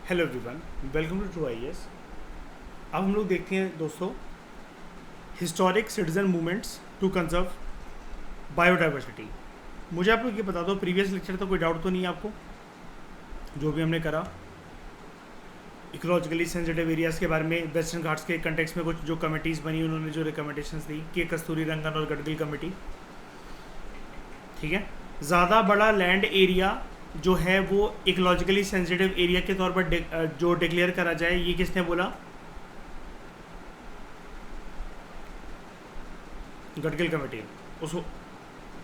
Hello everyone, welcome to true IAS. अब हम लोग देखते हैं दोस्तों historic citizen movements to conserve biodiversity. मुझे आप लोग ये बता दो, प्रीवियस लेक्चर तो कोई डाउट तो नहीं है आपको? जो भी हमने करा इकोलॉजिकली सेंसिटिव एरियाज़ के बारे में, वेस्टर्न घाट्स के कंटेक्स्ट में कुछ जो कमेटीज़ बनी उन्होंने जो रिकमेंडेशंस दी कि कस्तूरी रंगन और गडगिल कमेटी, ठीक है। ज़्यादा बड़ा लैंड एरिया जो है वो इकोलॉजिकली सेंसिटिव एरिया के तौर पर जो डिक्लेयर करा जाए, ये किसने बोला? गडगिल कमेटी।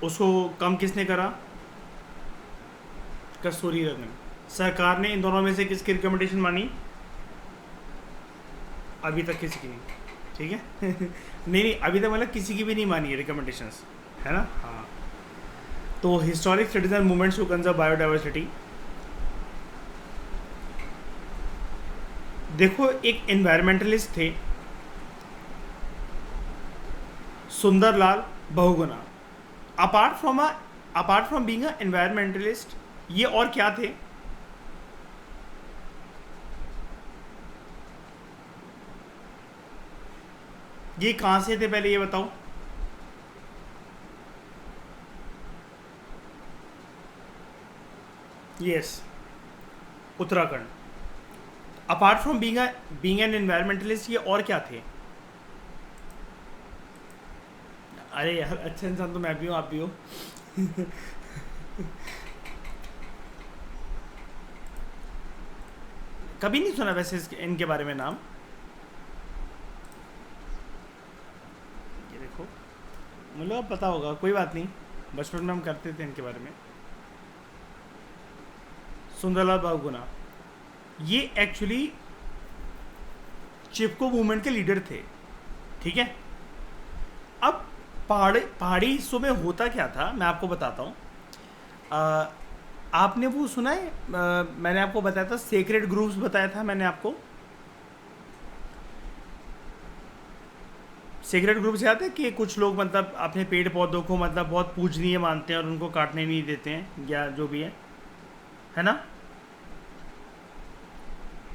उसको कम किसने करा? कस्तूरी रंगन। सरकार ने इन दोनों में से किसकी रिकमेंडेशन मानी? अभी तक किसी की नहीं, ठीक है। नहीं, अभी तक मतलब किसी की भी नहीं मानी है रिकमेंडेशंस, है ना। हाँ, तो historic citizen movements to conserve biodiversity. देखो, एक एनवायरमेंटलिस्ट थे Sundarlal Bahuguna. Apart from being a environmentalist, ये और क्या थे? ये कहाँ से थे पहले ये बताओ। Yes, Uttarakhand. Apart from being an environmentalist, ये और क्या थे? अरे यार, अच्छा इंसान तो मैं भी हूँ, आप भी हो। कभी नहीं सुना वैसे इनके बारे में नाम। ये देखो, मतलब अब पता होगा, कोई बात नहीं, बचपन में हम करते थे इनके बारे में। सुंदरलाल बहुगुणा ये एक्चुअली चिपको मूवमेंट के लीडर थे, ठीक है। अब पहाड़ी हिस्सों में होता क्या था मैं आपको बताता हूँ। आपने वो सुना है, मैंने आपको बताया था सेक्रेड ग्रुप्स, बताया था मैंने आपको। सेक्रेड ग्रुप्स याद है कि कुछ लोग मतलब अपने पेड़ पौधों को मतलब बहुत पूजनीय मानते हैं और उनको काटने नहीं देते हैं, या जो भी है ना।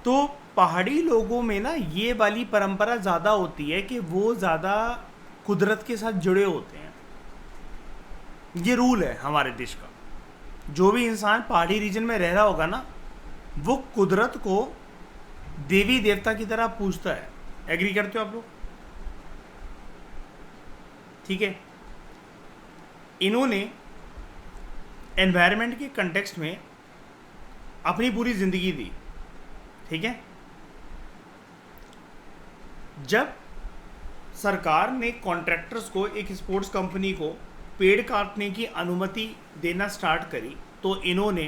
तो पहाड़ी लोगों में ना ये वाली परंपरा ज़्यादा होती है कि वो ज़्यादा कुदरत के साथ जुड़े होते हैं। ये रूल है हमारे देश का। जो भी इंसान पहाड़ी रीजन में रह रहा होगा ना, वो कुदरत को देवी देवता की तरह पूजता है। एग्री करते हो आप लोग? ठीक है। इन्होंने एनवायरनमेंट के कंटेक्स्ट में अपनी पूरी ज़िंदगी दी, ठीक है। जब सरकार ने कॉन्ट्रैक्टर्स को, एक स्पोर्ट्स कंपनी को पेड़ काटने की अनुमति देना स्टार्ट करी, तो इन्होंने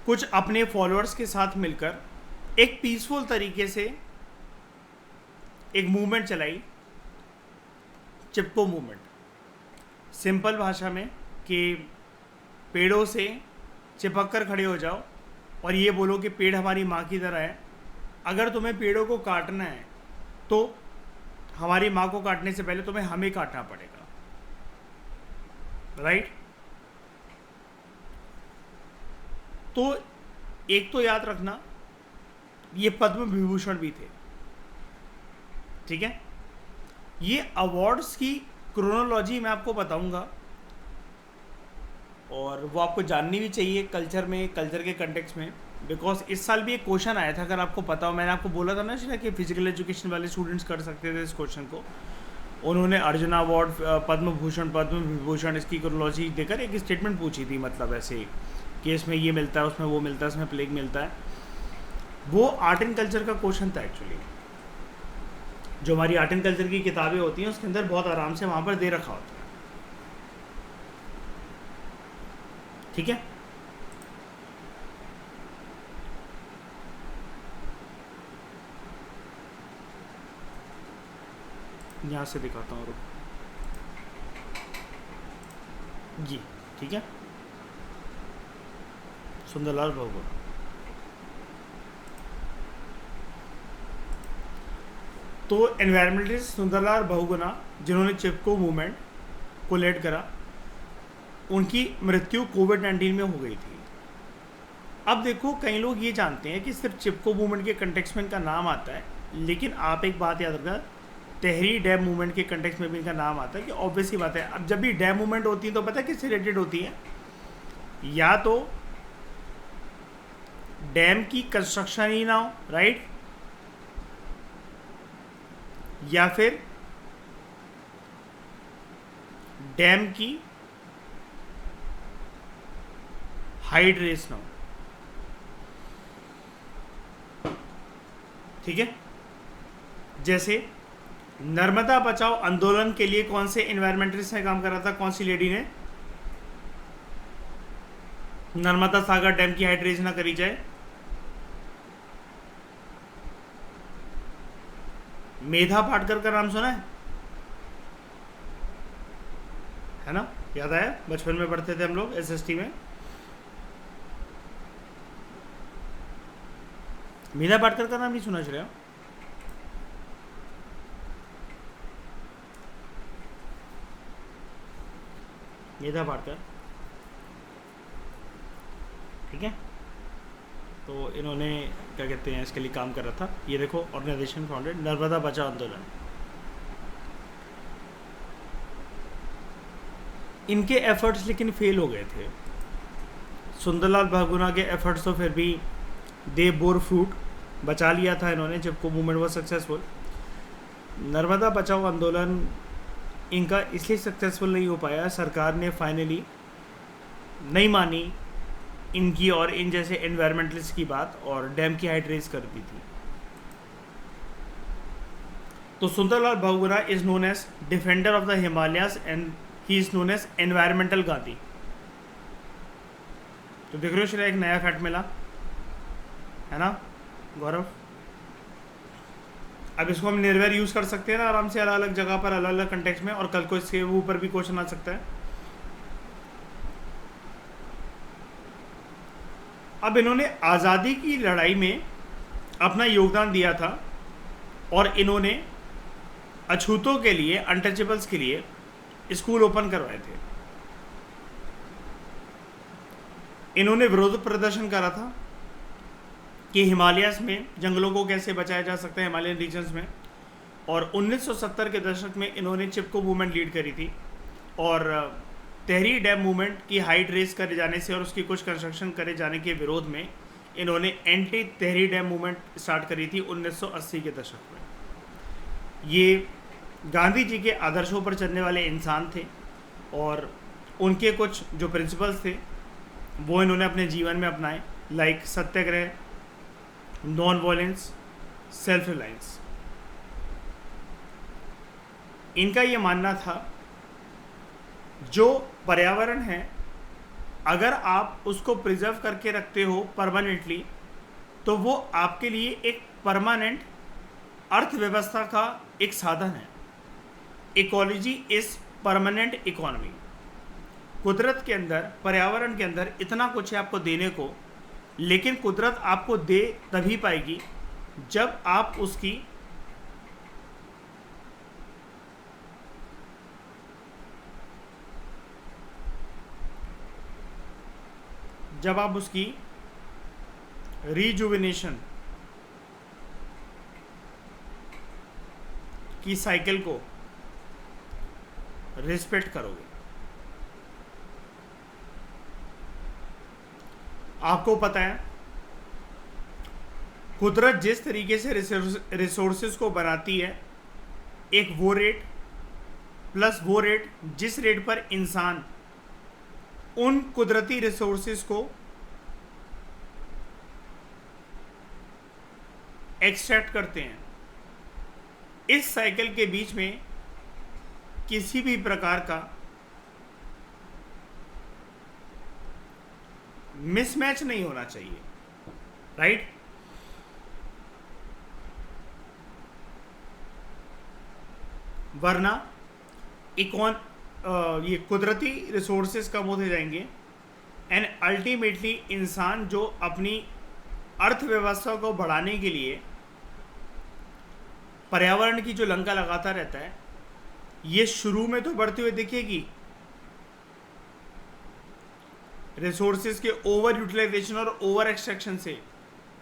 कुछ अपने फॉलोअर्स के साथ मिलकर एक पीसफुल तरीके से एक मूवमेंट चलाई, चिपको मूवमेंट। सिंपल भाषा में कि पेड़ों से चिपक कर खड़े हो जाओ और ये बोलो कि पेड़ हमारी माँ की तरह है। अगर तुम्हें पेड़ों को काटना है तो हमारी माँ को काटने से पहले तुम्हें हमें काटना पड़ेगा, राइट। तो एक तो याद रखना, ये पद्म विभूषण भी थे, ठीक है। ये अवार्ड्स की क्रोनोलॉजी मैं आपको बताऊंगा और वो आपको जाननी भी चाहिए कल्चर में, कल्चर के कंटेक्स्ट में, बिकॉज इस साल भी एक क्वेश्चन आया था, अगर आपको पता हो। मैंने आपको बोला था ना कि फिजिकल एजुकेशन वाले स्टूडेंट्स कर सकते थे इस क्वेश्चन को। उन्होंने अर्जुन अवार्ड, पद्म भूषण, पद्म विभूषण, इसकी क्रोनोलॉजी देकर एक स्टेटमेंट पूछी थी, मतलब ऐसे कि इसमें ये मिलता है, उसमें वो मिलता है, इसमें प्लेग मिलता है। वो आर्ट एंड कल्चर का क्वेश्चन था एक्चुअली। जो हमारी आर्ट एंड कल्चर की किताबें होती हैं उसके अंदर बहुत आराम से वहाँ पर दे रखा होता है, ठीक है। यहाँ से दिखाता हूँ, रुको जी, ठीक है। सुंदरलाल बहुगुणा। तो एनवायरमेंटलिस्ट सुंदरलाल बहुगुणा, जिन्होंने चिपको मूवमेंट को लीड करा, उनकी मृत्यु कोविड-19 में हो गई थी। अब देखो, कई लोग ये जानते हैं कि सिर्फ चिपको मूवमेंट के कंटेक्स्ट में इनका नाम आता है, लेकिन आप एक बात याद रखना, तहरी डैम मूवमेंट के कंटेक्स्ट में भी इनका नाम आता है, कि ऑब्वियस ही बात है। अब जब भी डैम मूवमेंट होती है तो पता है किससे रिलेटेड होती है? या तो डैम की कंस्ट्रक्शन ही ना हो, राइट, या फिर डैम की हाइट रेस ना हो, ठीक है। जैसे नर्मदा बचाओ आंदोलन के लिए कौन से एनवायरमेंटलिस्ट ने काम करा था? कौन सी लेडी ने? नर्मदा सागर डैम की हाइट रेज ना करी जाए। मेधा पाटकर का नाम सुना है ना? याद आया? बचपन में पढ़ते थे हम लोग एसएसटी में। मेधा पाटकर का नाम नहीं सुना श्रेया? मेधा पाटकर, ठीक है। तो इन्होंने क्या कहते हैं, इसके लिए काम कर रहा था। ये देखो, ऑर्गेनाइजेशन फाउंडेड नर्मदा बचाओ आंदोलन। इनके एफर्ट्स लेकिन फेल हो गए थे। सुंदरलाल बहुगुणा के एफर्ट्स तो फिर भी दे बोर फ्रूट, बचा लिया था इन्होंने, जबकि मूवमेंट वॉज सक्सेसफुल। नर्मदा बचाओ आंदोलन इनका इसलिए सक्सेसफुल नहीं हो पाया, सरकार ने फाइनली नहीं मानी इनकी और इन जैसे एनवायरमेंटलिस्ट की बात, और डैम की हाइट रेज कर दी थी। तो Sundarlal Bahuguna is known as defender of the Himalayas and he is known as environmental Gandhi. तो देख रहे हो श्रेया, एक नया फैक्ट मिला है ना गौरव? अब इसको हम निर्भर यूज कर सकते हैं ना आराम से, अलग अलग जगह पर, अलग अलग कंटेक्स्ट में, और कल को इसके ऊपर भी क्वेश्चन आ सकता है। अब इन्होंने आज़ादी की लड़ाई में अपना योगदान दिया था, और इन्होंने अछूतों के लिए, अनटचेबल्स के लिए स्कूल ओपन करवाए थे। इन्होंने विरोध प्रदर्शन करा था कि हिमालयस में जंगलों को कैसे बचाया जा सकता है, हिमालयन रीजन्स में। और 1970 के दशक में इन्होंने चिपको मूवमेंट लीड करी थी, और तहरी डैम मूवमेंट की हाइट रेस करे जाने से और उसकी कुछ कंस्ट्रक्शन करे जाने के विरोध में इन्होंने एंटी तहरी डैम मूवमेंट स्टार्ट करी थी 1980 के दशक में। ये गांधी जी के आदर्शों पर चलने वाले इंसान थे, और उनके कुछ जो प्रिंसिपल्स थे वो इन्होंने अपने जीवन में अपनाए, लाइक सत्याग्रह, नॉन वायलेंस, सेल्फ रिलायंस। इनका ये मानना था जो पर्यावरण है, अगर आप उसको प्रिजर्व करके रखते हो परमानेंटली, तो वो आपके लिए एक परमानेंट अर्थव्यवस्था का एक साधन है। Ecology is permanent economy. कुदरत के अंदर, पर्यावरण के अंदर इतना कुछ है आपको देने को, लेकिन कुदरत आपको दे तभी पाएगी जब आप उसकी रिजुविनेशन की साइकिल को रिस्पेक्ट करोगे। आपको पता है कुदरत जिस तरीके से रिसोर्सेज को बनाती है, एक वो रेट प्लस वो रेट जिस रेट पर इंसान उन कुदरती रिसोर्सेज को एक्सट्रैक्ट करते हैं, इस साइकिल के बीच में किसी भी प्रकार का मिसमैच नहीं होना चाहिए, राइट? वरना ये कुदरती रिसोर्सेज कम होते जाएंगे, एंड अल्टीमेटली इंसान जो अपनी अर्थव्यवस्था को बढ़ाने के लिए पर्यावरण की जो लंका लगाता रहता है, ये शुरू में तो बढ़ते हुए दिखेगी, रिसोर्सेज के ओवर यूटिलाइजेशन और ओवर एक्सट्रैक्शन से,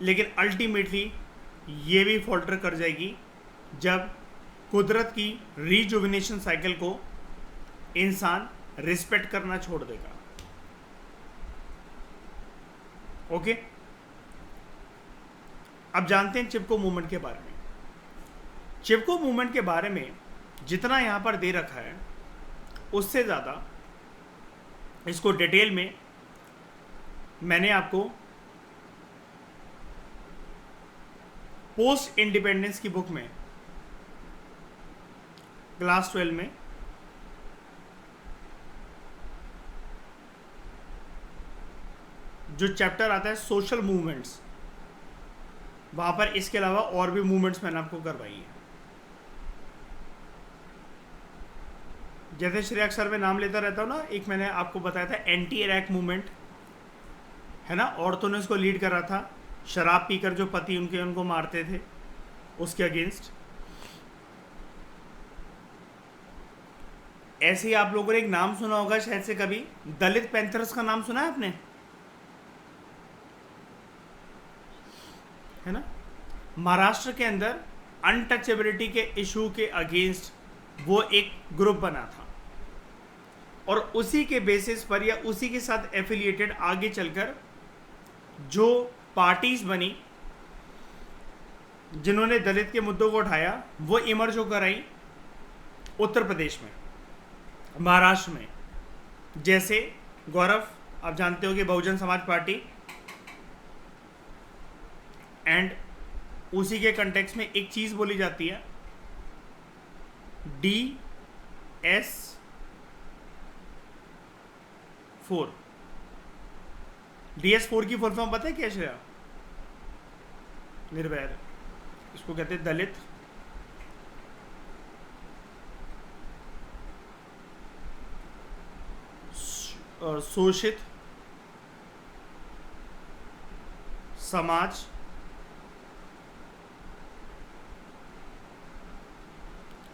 लेकिन अल्टीमेटली ये भी फॉल्टर कर जाएगी जब कुदरत की रीजुविनेशन साइकिल को इंसान रिस्पेक्ट करना छोड़ देगा। ओके, अब जानते हैं चिपको मूवमेंट के बारे में। चिपको मूवमेंट के बारे में जितना यहां पर दे रखा है उससे ज़्यादा इसको डिटेल में मैंने आपको पोस्ट इंडिपेंडेंस की बुक में क्लास 12 में जो चैप्टर आता है सोशल मूवमेंट्स, वहां पर इसके अलावा और भी मूवमेंट्स मैंने आपको करवाई है। जैसे श्रेया अक्सर में नाम लेता रहता हूँ ना, एक मैंने आपको बताया था एंटी इराक मूवमेंट है ना, औरतों ने उसको लीड करा था, शराब पीकर जो पति उनको मारते थे उसके अगेंस्ट। ऐसे ही आप लोगों ने एक नाम सुना होगा शायद से कभी, दलित पैंथर्स का नाम सुना है आपने, है ना। महाराष्ट्र के अंदर अनटचेबिलिटी के इशू के अगेंस्ट वो एक ग्रुप बना था और उसी के बेसिस पर या उसी के साथ एफिलिएटेड आगे चलकर जो पार्टीज बनी जिन्होंने दलित के मुद्दों को उठाया वो इमर्ज होकर आई उत्तर प्रदेश में, महाराष्ट्र में। जैसे गौरव, आप जानते हो कि बहुजन समाज पार्टी, एंड उसी के कंटेक्स्ट में एक चीज बोली जाती है DS4। DS4 की फुल फॉर्म पता है क्या श्रेया? निर्वैर, इसको कहते हैं दलित शोषित समाज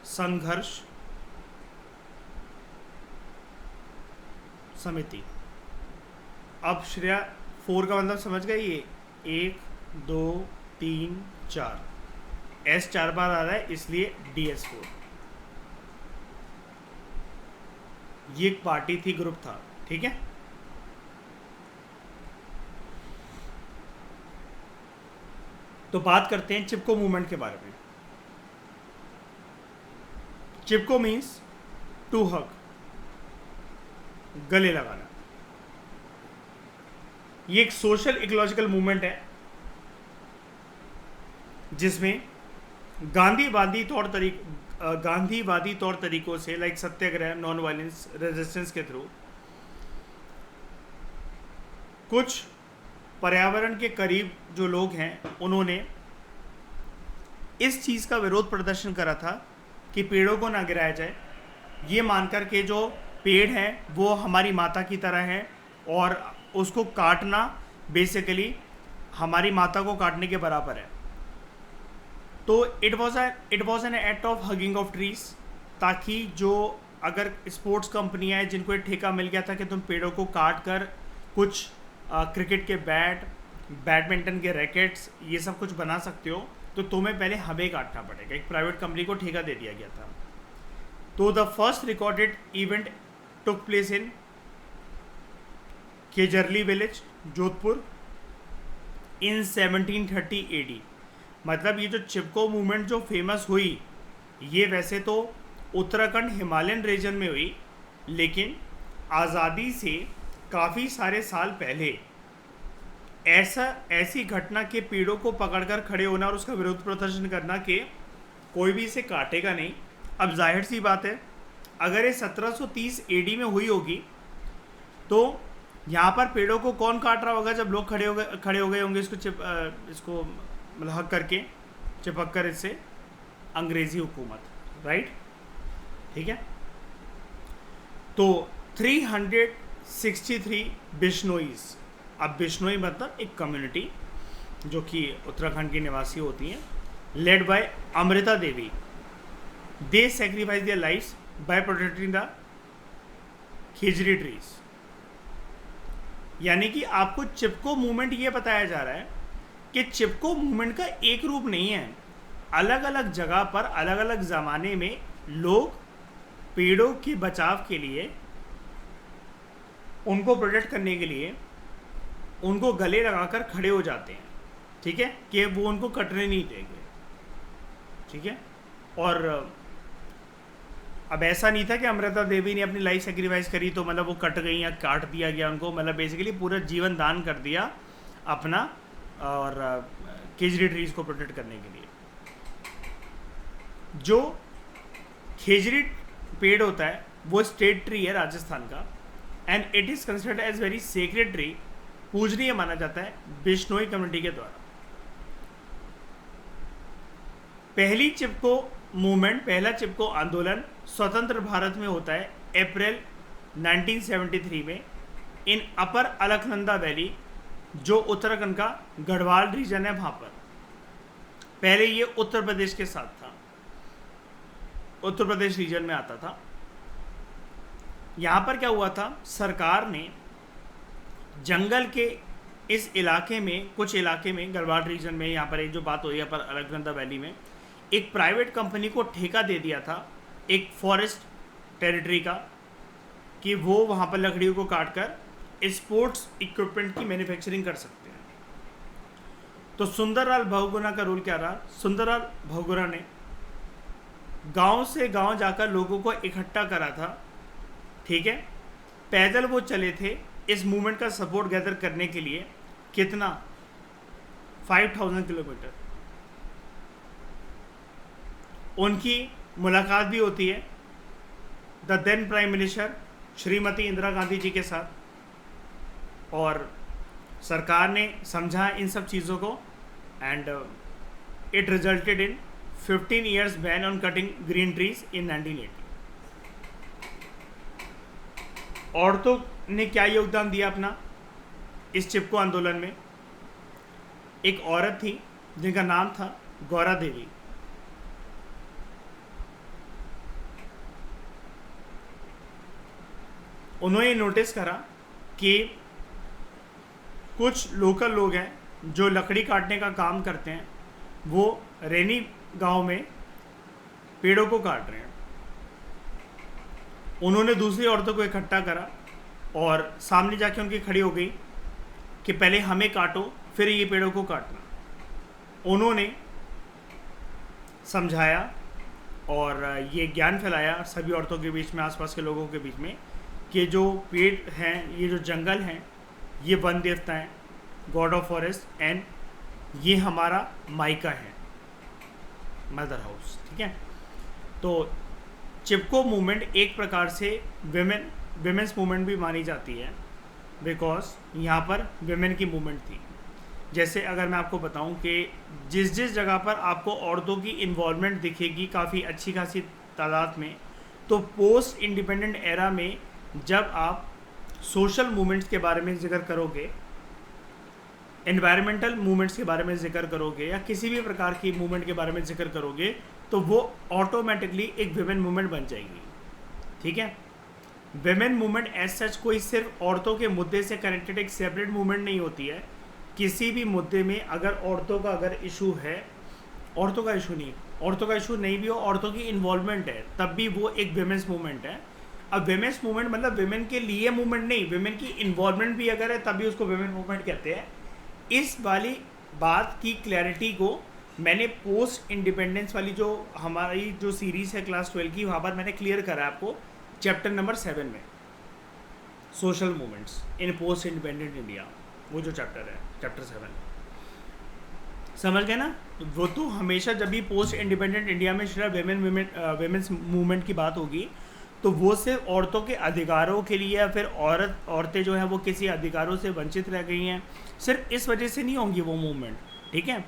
संघर्ष समिति। अब श्रेया 4 का मतलब समझ गए, ये 1 2 3 4 S 4 बार आ रहा है इसलिए DS4। ये एक पार्टी थी, ग्रुप था, ठीक है। तो बात करते हैं चिपको मूवमेंट के बारे में। चिपको मीन्स टू हग, गले लगाना। ये एक सोशल इकोलॉजिकल मूवमेंट है जिसमें गांधीवादी तौर तरीकों से लाइक सत्याग्रह, नॉन वायलेंस, रेजिस्टेंस के थ्रू कुछ पर्यावरण के करीब जो लोग हैं उन्होंने इस चीज़ का विरोध प्रदर्शन करा था कि पेड़ों को ना गिराया जाए, ये मानकर के जो पेड़ हैं वो हमारी माता की तरह हैं और उसको काटना बेसिकली हमारी माता को काटने के बराबर है। तो it was an act of hugging of trees, ताकि जो अगर स्पोर्ट्स कंपनियां हैं जिनको एक ठेका मिल गया था कि तुम पेड़ों को काट कर कुछ क्रिकेट के बैट, बैडमिंटन के रैकेट्स, ये सब कुछ बना सकते हो, तो तुम्हें पहले हमें काटना पड़ेगा। एक प्राइवेट कंपनी को ठेका दे दिया गया था। तो the first recorded event took place in Khejarli village, Jodhpur, in 1730 AD। मतलब ये जो चिपको मूवमेंट जो फेमस हुई, ये वैसे तो उत्तराखंड हिमालयन रीजन में हुई, लेकिन आज़ादी से काफ़ी सारे साल पहले ऐसी घटना के पेड़ों को पकड़कर खड़े होना और उसका विरोध प्रदर्शन करना कि कोई भी इसे काटेगा नहीं। अब जाहिर सी बात है, अगर ये 1730 AD में हुई होगी तो यहाँ पर पेड़ों को कौन काट रहा होगा जब लोग खड़े हो गए होंगे इसको मतलब हक करके, चिपक कर इससे? अंग्रेजी हुकूमत, राइट, ठीक है। तो 363 बिश्नोईज, अब बिश्नोई मतलब एक कम्युनिटी जो कि उत्तराखंड की निवासी होती हैं, led by Amrita Devi, they sacrifice their lives by protecting the khejri trees. यानी कि आपको चिपको मूवमेंट ये बताया जा रहा है कि चिपको मूवमेंट का एक रूप नहीं है, अलग अलग जगह पर अलग अलग ज़माने में लोग पेड़ों के बचाव के लिए, उनको प्रोटेक्ट करने के लिए उनको गले लगाकर खड़े हो जाते हैं, ठीक है, कि वो उनको कटने नहीं देंगे, ठीक है। और अब ऐसा नहीं था कि अमृता देवी ने अपनी लाइफ सेक्रीफाइस करी तो मतलब वो कट गई या काट दिया गया उनको, मतलब बेसिकली पूरा जीवन दान कर दिया अपना, और खेजड़ी ट्रीज को प्रोटेक्ट करने के लिए। जो खेजड़ी पेड़ होता है वो स्टेट ट्री है राजस्थान का, and it is considered as very sacred tree, पूजनीय माना जाता है बिश्नोई कम्युनिटी के द्वारा। पहली चिपको मूवमेंट, पहला चिपको आंदोलन स्वतंत्र भारत में होता है अप्रैल 1973 में इन अपर अलकनंदा वैली, जो उत्तराखंड का गढ़वाल रीजन है वहाँ पर। पहले ये उत्तर प्रदेश के साथ था, उत्तर प्रदेश रीजन में आता था। यहाँ पर क्या हुआ था, सरकार ने जंगल के इस इलाके में, कुछ इलाके में गढ़वाल रीजन में, यहाँ पर एक जो बात हो रही है पर अलकनंदा वैली में, एक प्राइवेट कंपनी को ठेका दे दिया था एक फॉरेस्ट टेरिटरी का, कि वो वहाँ पर लकड़ियों को काट कर स्पोर्ट्स इक्विपमेंट की मैन्युफैक्चरिंग कर सकते हैं। तो सुंदरलाल बहुगुणा का रोल क्या रहा, सुंदरलाल बहुगुणा ने गांव से गांव जाकर लोगों को इकट्ठा करा था, ठीक है, पैदल वो चले थे इस मूवमेंट का सपोर्ट गैदर करने के लिए। कितना, 5000 किलोमीटर। उनकी मुलाकात भी होती है the then prime minister Shrimati Indira Gandhi ji के साथ, और सरकार ने समझा इन सब चीज़ों को, and it resulted in 15 years ban on cutting green trees in 1980। औरतों ने क्या योगदान दिया अपना इस चिपको आंदोलन में। एक औरत थी जिनका नाम था गौरा देवी। उन्होंने नोटिस करा कि कुछ लोकल लोग हैं जो लकड़ी काटने का काम करते हैं, वो रैनी गांव में पेड़ों को काट रहे हैं। उन्होंने दूसरी औरतों को इकट्ठा करा और सामने जाके उनकी खड़ी हो गई कि पहले हमें काटो फिर ये पेड़ों को काटना। उन्होंने समझाया और ये ज्ञान फैलाया सभी औरतों के बीच में, आसपास के लोगों के बीच में, कि जो पेड़ हैं, ये जो जंगल हैं, ये वन देवता हैं, गॉड ऑफ फॉरेस्ट, एंड ये हमारा मायका है, मदर हाउस, ठीक है। तो चिपको मूवमेंट एक प्रकार से विमेंस मूवमेंट भी मानी जाती है, बिकॉज यहाँ पर विमेन की मूवमेंट थी। जैसे अगर मैं आपको बताऊं कि जिस जिस जगह पर आपको औरतों की इन्वॉल्वमेंट दिखेगी काफ़ी अच्छी खासी तादाद में, तो पोस्ट इंडिपेंडेंट एरा में जब आप सोशल मूवमेंट्स के बारे में जिक्र करोगे, एनवायरमेंटल मूवमेंट्स के बारे में जिक्र करोगे, या किसी भी प्रकार की मूवमेंट के बारे में जिक्र करोगे, तो वो ऑटोमेटिकली एक विमेन मूवमेंट बन जाएगी, ठीक है। विमेन मूवमेंट एज सच कोई सिर्फ औरतों के मुद्दे से कनेक्टेड एक सेपरेट मूवमेंट नहीं होती है। किसी भी मुद्दे में अगर औरतों का अगर इशू है, औरतों का इशू नहीं भी हो, औरतों की इन्वॉल्वमेंट है, तब भी वो एक विमेंस मूवमेंट है। अब विमेंस मूवमेंट मतलब विमेन के लिए मूवमेंट नहीं, विमेन की इन्वॉल्वमेंट भी अगर है तब भी उसको विमेन मूवमेंट कहते हैं। इस वाली बात की क्लैरिटी को मैंने पोस्ट इंडिपेंडेंस वाली जो हमारी जो सीरीज़ है क्लास 12 की, वहाँ पर मैंने क्लियर करा आपको चैप्टर नंबर 7 में, सोशल मूवमेंट्स इन पोस्ट इंडिपेंडेंट इंडिया, वो जो चैप्टर है, चैप्टर 7, समझ गए ना। वो तो हमेशा जब भी पोस्ट इंडिपेंडेंट इंडिया में सिर्फ विमेंस मूवमेंट की बात होगी, तो वो सिर्फ औरतों के अधिकारों के लिए, या फिर औरतें जो हैं वो किसी अधिकारों से वंचित रह गई हैं, सिर्फ इस वजह से नहीं होंगी वो मूवमेंट, ठीक है।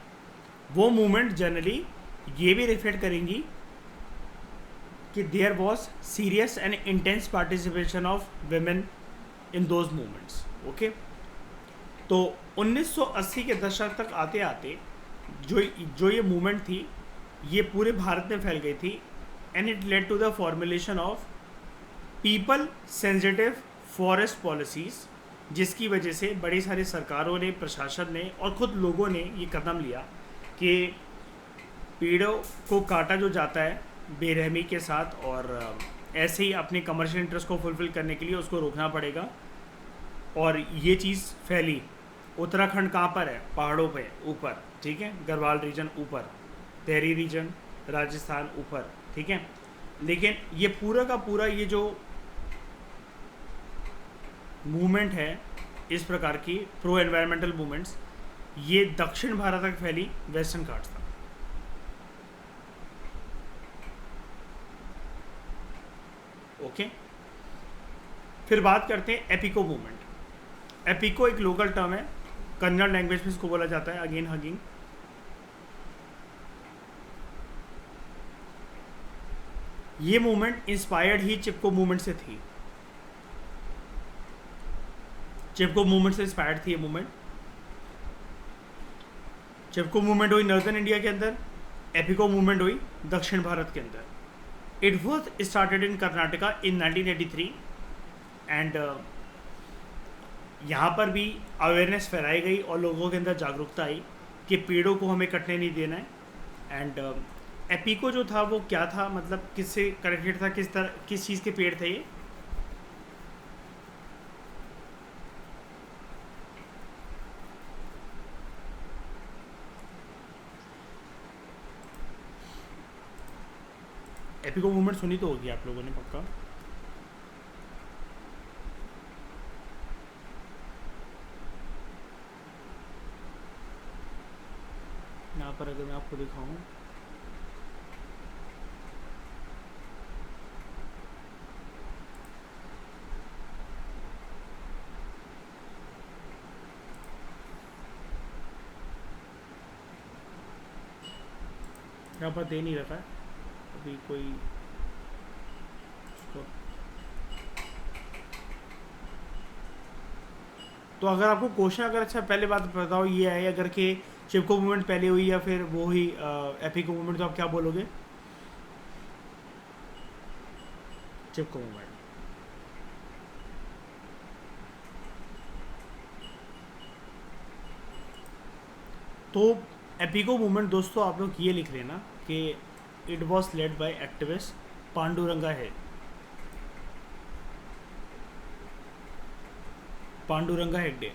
वो मूवमेंट जनरली ये भी रिफ्लेक्ट करेंगी कि there was serious and intense participation of women in those movements, okay. तो 1980 के दशक तक आते आते जो ये मूवमेंट थी, ये पूरे भारत में फैल गई थी, and it led to the formulation of people sensitive forest policies जिसकी वजह से बड़ी सारी सरकारों ने, प्रशासन ने और ख़ुद लोगों ने ये कदम लिया कि पेड़ों को काटा जो जाता है बेरहमी के साथ और ऐसे ही अपने कमर्शियल इंटरेस्ट को फुलफ़िल करने के लिए उसको रोकना पड़ेगा। और ये चीज़ फैली उत्तराखंड कहाँ पर है? पहाड़ों पे ऊपर, ठीक है, गढ़वाल रीजन ऊपर, टिहरी रीजन, राजस्थान ऊपर, ठीक है। लेकिन ये पूरा का पूरा ये जो मूवमेंट है इस प्रकार की प्रो एनवायरमेंटल मूवमेंट्स, ये दक्षिण भारत तक फैली, वेस्टर्न घाट्स तक। ओके, फिर बात करते हैं एपिको मूवमेंट। एपिको एक लोकल टर्म है, कन्नड़ लैंग्वेज में इसको बोला जाता है अगेन हगिंग। ये मूवमेंट इंस्पायर्ड ही चिपको मूवमेंट से थी। चिपको मूवमेंट से इंस्पायर्ड थी ये मूवमेंट। चिपको मूवमेंट हुई नॉर्दर्न इंडिया के अंदर, एपिको मूवमेंट हुई दक्षिण भारत के अंदर। It was started in Karnataka in 1983 and यहाँ पर भी अवेयरनेस फैलाई गई और लोगों के अंदर जागरूकता आई कि पेड़ों को हमें कटने नहीं देना है। एंड एपिको जो था वो क्या था, मतलब किससे कनेक्टेड था, किस चीज़ के पेड़ थे ये? एपिको मूवमेंट सुनी तो होगी आप लोगों ने पक्का। यहाँ पर अगर मैं आपको दिखाऊं, यहाँ पर दे नहीं रखा है अभी कोई। तो अगर आपको क्वेश्चन अगर अच्छा पहले बात बताओ ये है, अगर कि चिपको मूवमेंट पहले हुई या फिर वो ही एपिको मूवमेंट, तो आप क्या बोलोगे? चिपको मूवमेंट। तो एपिको मूवमेंट दोस्तों आप लोग ये लिख लेना कि it was led by activist Panduranga है, पांडुरंगा हेगड़े,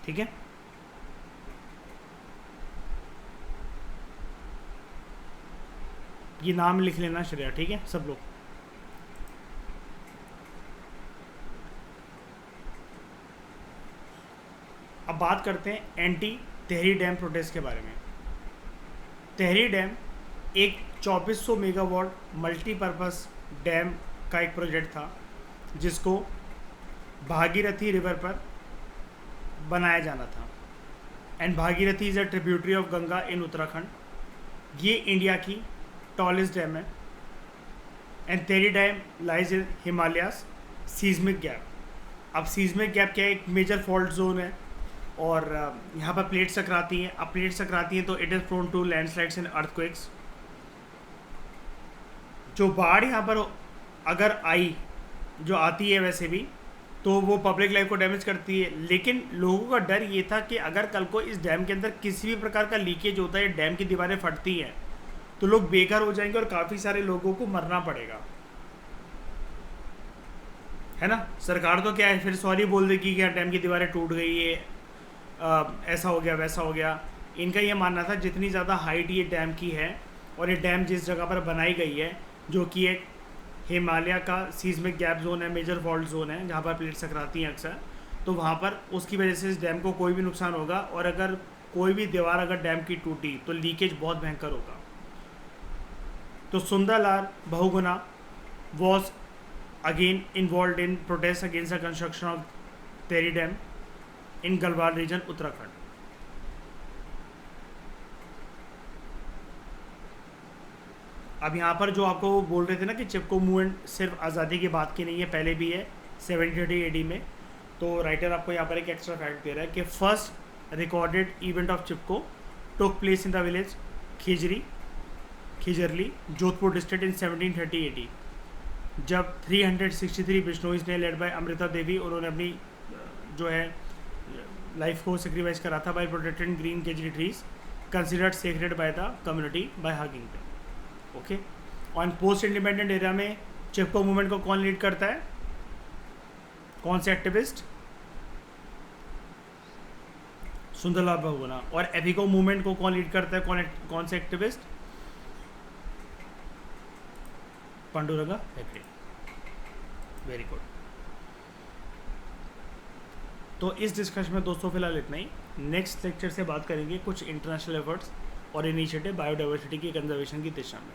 ठीक है। ये नाम लिख लेना श्रेया, ठीक है सब लोग। अब बात करते हैं एंटी टेहरी डैम प्रोटेस्ट के बारे में। टेहरी डैम एक 2400 मेगावाट मल्टीपर्पस डैम का एक प्रोजेक्ट था जिसको भागीरथी रिवर पर बनाया जाना था। And Bhagirathi is a tributary of Ganga in Uttarakhand. ये इंडिया की टॉलेस्ट डैम है। And Tehri dam lies in Himalayas seismic gap. अब सीज्मिक गैप क्या है? एक मेजर फॉल्ट जोन है और यहाँ पर प्लेट्स टकराती हैं। अब प्लेट्स टकराती हैं तो it is prone to landslides and earthquakes. जो बाढ़ यहाँ पर अगर आई, जो आती है वैसे भी, तो वो पब्लिक लाइफ को डैमेज करती है। लेकिन लोगों का डर ये था कि अगर कल को इस डैम के अंदर किसी भी प्रकार का लीकेज होता है, डैम की दीवारें फटती हैं, तो लोग बेघर हो जाएंगे और काफ़ी सारे लोगों को मरना पड़ेगा, है ना। सरकार तो क्या है, फिर सॉरी बोल देगी कि डैम की दीवारें टूट गई है, ऐसा हो गया वैसा हो गया। इनका ये मानना था जितनी ज़्यादा हाइट ये डैम की है और ये डैम जिस जगह पर बनाई गई है, जो कि एक हिमालय का सीज्मिक गैप जोन है, मेजर फॉल्ट जोन है, जहाँ पर प्लेट्स टकराती हैं अक्सर, तो वहाँ पर उसकी वजह से इस डैम को कोई भी नुकसान होगा। और अगर कोई भी दीवार अगर डैम की टूटी तो लीकेज बहुत भयंकर होगा। तो Sundarlal Bahuguna was again involve in protest against the construction of Tehri dam in Garhwal region Uttarakhand. अब यहाँ पर जो आपको बोल रहे थे ना कि चिपको मूवमेंट सिर्फ आज़ादी की बात की नहीं है, पहले भी है 1730 AD में। तो राइटर आपको यहाँ पर एक एक्स्ट्रा फैक्ट दे रहा है कि first recorded event of Chipko took place in the village Khejarli, Jodhpur district in 1730 AD, जब 363 बिश्नोईज ने लेड बाय अमृता देवी, उन्होंने अपनी जो है लाइफ को सेक्रीफाइस करा था by protected green khejri trees considered sacred by the community by hugging them. Okay, on post independent area में चिपको मूवमेंट को कौन लीड करता है, कौन से एक्टिविस्ट, सुंदरलाल बहुगुणा। और एपिको मूवमेंट को कौन लीड करता है, कौन से activist, Panduranga Hegde. Very good. तो इस डिस्कशन में दोस्तों फिलहाल इतना ही। नेक्स्ट लेक्चर से बात करेंगे कुछ इंटरनेशनल एफर्ट्स और इनिशिएटिव बायोडाइवर्सिटी की कंजर्वेशन की दिशा में।